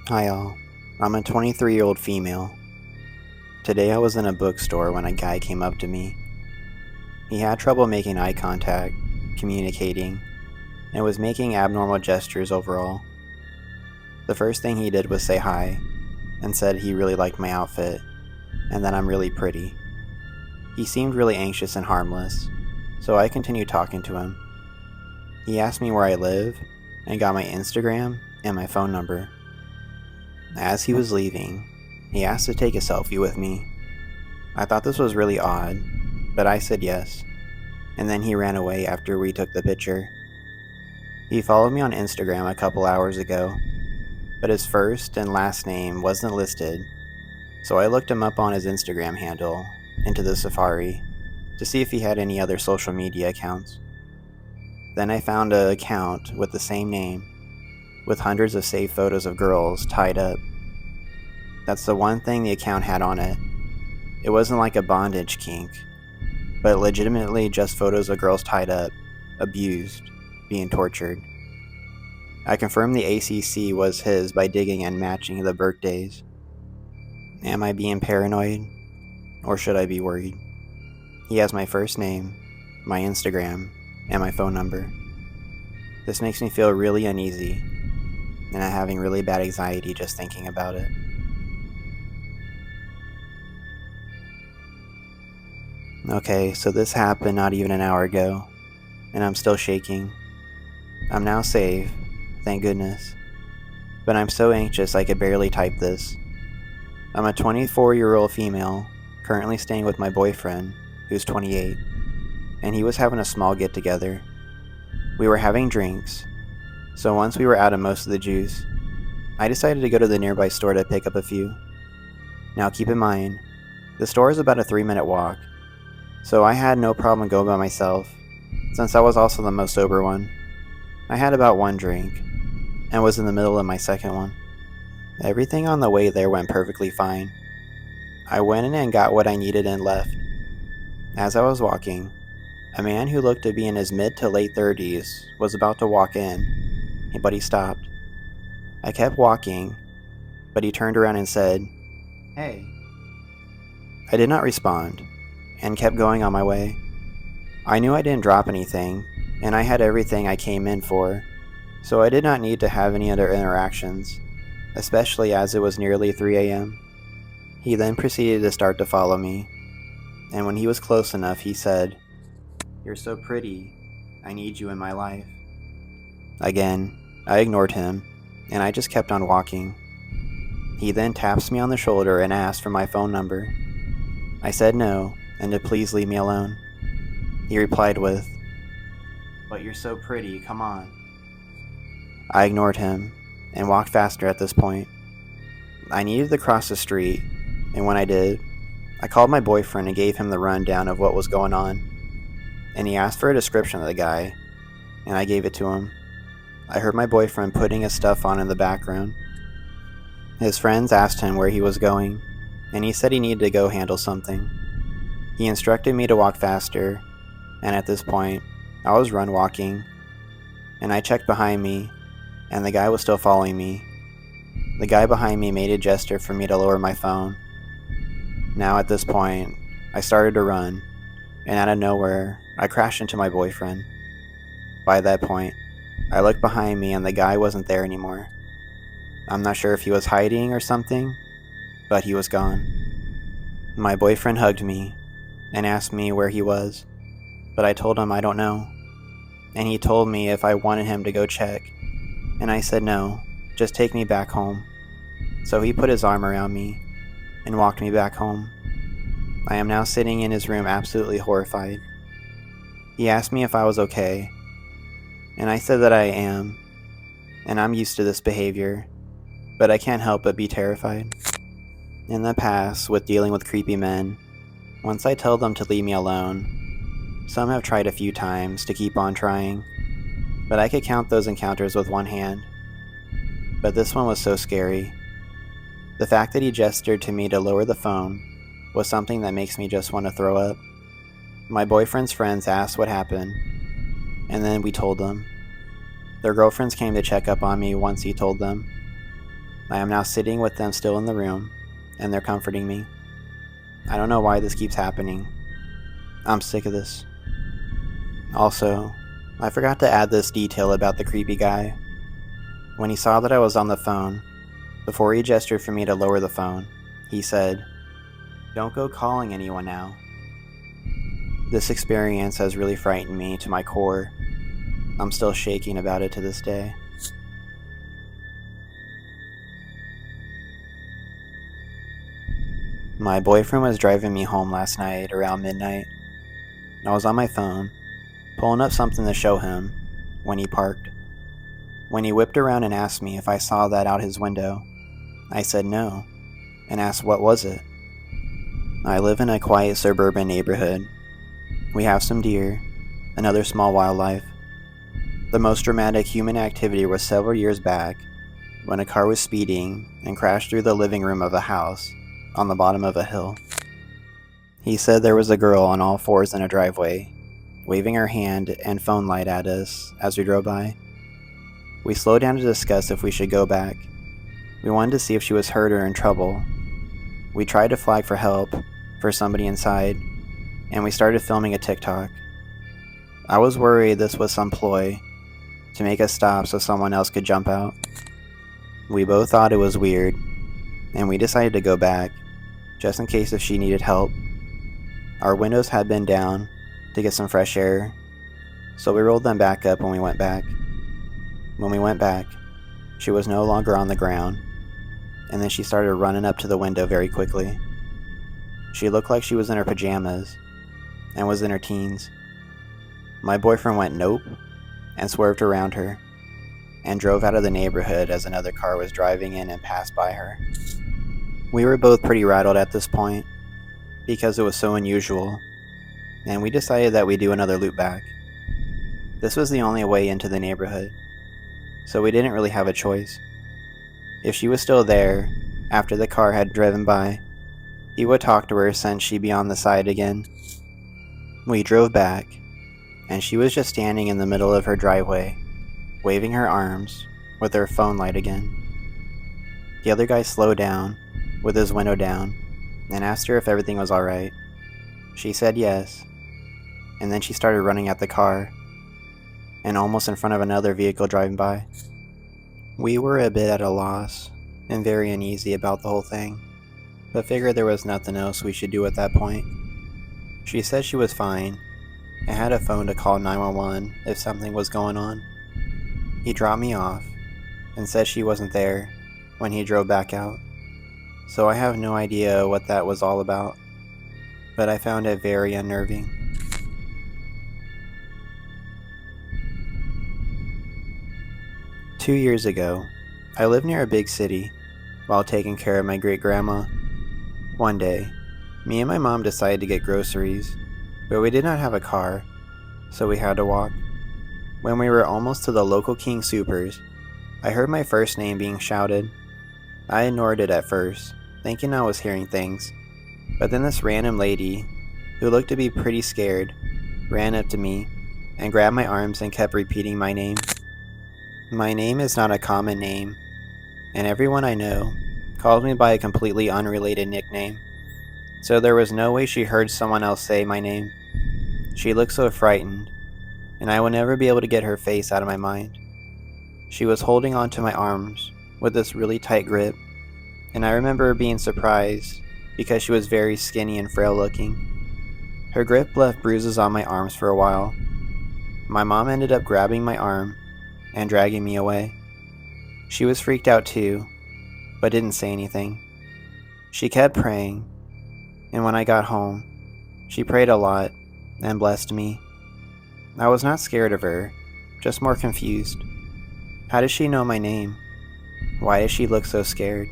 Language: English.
Hi all. I'm a 23-year-old female. Today I was in a bookstore when a guy came up to me. He had trouble making eye contact, communicating, and was making abnormal gestures overall. The first thing he did was say hi, and said he really liked my outfit, and that I'm really pretty. He seemed really anxious and harmless, so I continued talking to him. He asked me where I live, and got my Instagram and my phone number. As he was leaving, he asked to take a selfie with me. I thought this was really odd, but I said yes, and then he ran away after we took the picture. He followed me on Instagram a couple hours ago, but his first and last name wasn't listed, so I looked him up on his Instagram handle into the Safari to see if he had any other social media accounts. Then I found an account with the same name, with hundreds of saved photos of girls tied up. That's the one thing the account had on it. It wasn't like a bondage kink, but legitimately just photos of girls tied up, abused, being tortured. I confirmed the ACC was his by digging and matching the birthdays. Am I being paranoid? Or should I be worried? He has my first name, my Instagram, and my phone number. This makes me feel really uneasy, and I'm having really bad anxiety just thinking about it. Okay, so this happened not even an hour ago, and I'm still shaking. I'm now safe, thank goodness, but I'm so anxious I could barely type this. I'm a 24-year-old female, currently staying with my boyfriend, who's 28, and he was having a small get-together. We were having drinks, so once we were out of most of the juice, I decided to go to the nearby store to pick up a few. Now keep in mind, the store is about a 3-minute walk, so I had no problem going by myself, since I was also the most sober one. I had about one drink, and was in the middle of my second one. Everything on the way there went perfectly fine. I went in and got what I needed and left. As I was walking, a man who looked to be in his mid to late 30s was about to walk in, but he stopped. I kept walking, but he turned around and said, "Hey." I did not respond, and kept going on my way. I knew I didn't drop anything, and I had everything I came in for, so I did not need to have any other interactions, especially as it was nearly 3 a.m. He then proceeded to start to follow me, and when he was close enough, he said, "You're so pretty, I need you in my life." Again, I ignored him, and I just kept on walking. He then taps me on the shoulder and asked for my phone number. I said no, and to please leave me alone. He replied with, "But you're so pretty, come on." I ignored him, and walked faster at this point. I needed to cross the street, and when I did, I called my boyfriend and gave him the rundown of what was going on, and he asked for a description of the guy, and I gave it to him. I heard my boyfriend putting his stuff on in the background. His friends asked him where he was going, and he said he needed to go handle something. He instructed me to walk faster, and at this point, I was run walking, and I checked behind me, and the guy was still following me. The guy behind me made a gesture for me to lower my phone. Now at this point, I started to run, and out of nowhere, I crashed into my boyfriend. By that point, I looked behind me and the guy wasn't there anymore. I'm not sure if he was hiding or something, but he was gone. My boyfriend hugged me and asked me where he was, but I told him I don't know. And he told me if I wanted him to go check, and I said no, just take me back home. So he put his arm around me and walked me back home. I am now sitting in his room absolutely horrified. He asked me if I was okay, and I said that I am, and I'm used to this behavior, but I can't help but be terrified. In the past, with dealing with creepy men, once I tell them to leave me alone, some have tried a few times to keep on trying, but I could count those encounters with one hand. But this one was so scary. The fact that he gestured to me to lower the phone was something that makes me just want to throw up. My boyfriend's friends asked what happened, and then we told them. Their girlfriends came to check up on me once he told them. I am now sitting with them still in the room, and they're comforting me. I don't know why this keeps happening. I'm sick of this. Also, I forgot to add this detail about the creepy guy. When he saw that I was on the phone, before he gestured for me to lower the phone, he said, "Don't go calling anyone now." This experience has really frightened me to my core. I'm still shaking about it to this day. My boyfriend was driving me home last night around midnight. I was on my phone, pulling up something to show him, when he parked. When he whipped around and asked me if I saw that out his window, I said no, and asked what was it. I live in a quiet suburban neighborhood. We have some deer and other small wildlife. The most dramatic human activity was several years back when a car was speeding and crashed through the living room of a house on the bottom of a hill. He said there was a girl on all fours in a driveway, waving her hand and phone light at us as we drove by. We slowed down to discuss if we should go back. We wanted to see if she was hurt or in trouble. We tried to flag for help for somebody inside, and we started filming a TikTok. I was worried this was some ploy to make us stop so someone else could jump out. We both thought it was weird, and we decided to go back, just in case if she needed help. Our windows had been down to get some fresh air, so we rolled them back up when we went back. When we went back, she was no longer on the ground, and then she started running up to the window very quickly. She looked like she was in her pajamas, and was in her teens. My boyfriend went nope, and swerved around her, and drove out of the neighborhood as another car was driving in and passed by her. We were both pretty rattled at this point, because it was so unusual, and we decided that we'd do another loop back. This was the only way into the neighborhood, so we didn't really have a choice. If she was still there, after the car had driven by, he would talk to her since she'd be on the side again. We drove back, and she was just standing in the middle of her driveway, waving her arms, with her phone light again. The other guy slowed down, with his window down, and asked her if everything was alright. She said yes, and then she started running at the car, and almost in front of another vehicle driving by. We were a bit at a loss, and very uneasy about the whole thing, but figured there was nothing else we should do at that point. She said she was fine, and had a phone to call 911 if something was going on. He dropped me off, and said she wasn't there when he drove back out, so I have no idea what that was all about, but I found it very unnerving. Two years ago, I lived near a big city while taking care of my great-grandma. One day, me and my mom decided to get groceries, but we did not have a car, so we had to walk. When we were almost to the local King Soopers, I heard my first name being shouted. I ignored it at first, thinking I was hearing things, but then this random lady, who looked to be pretty scared, ran up to me and grabbed my arms and kept repeating my name. My name is not a common name, and everyone I know calls me by a completely unrelated nickname, so there was no way she heard someone else say my name. She looked so frightened, and I would never be able to get her face out of my mind. She was holding onto my arms with this really tight grip, and I remember being surprised because she was very skinny and frail looking. Her grip left bruises on my arms for a while. My mom ended up grabbing my arm and dragging me away. She was freaked out too, but didn't say anything. She kept praying, and when I got home, she prayed a lot and blessed me. I was not scared of her, just more confused. How does she know my name? Why does she look so scared?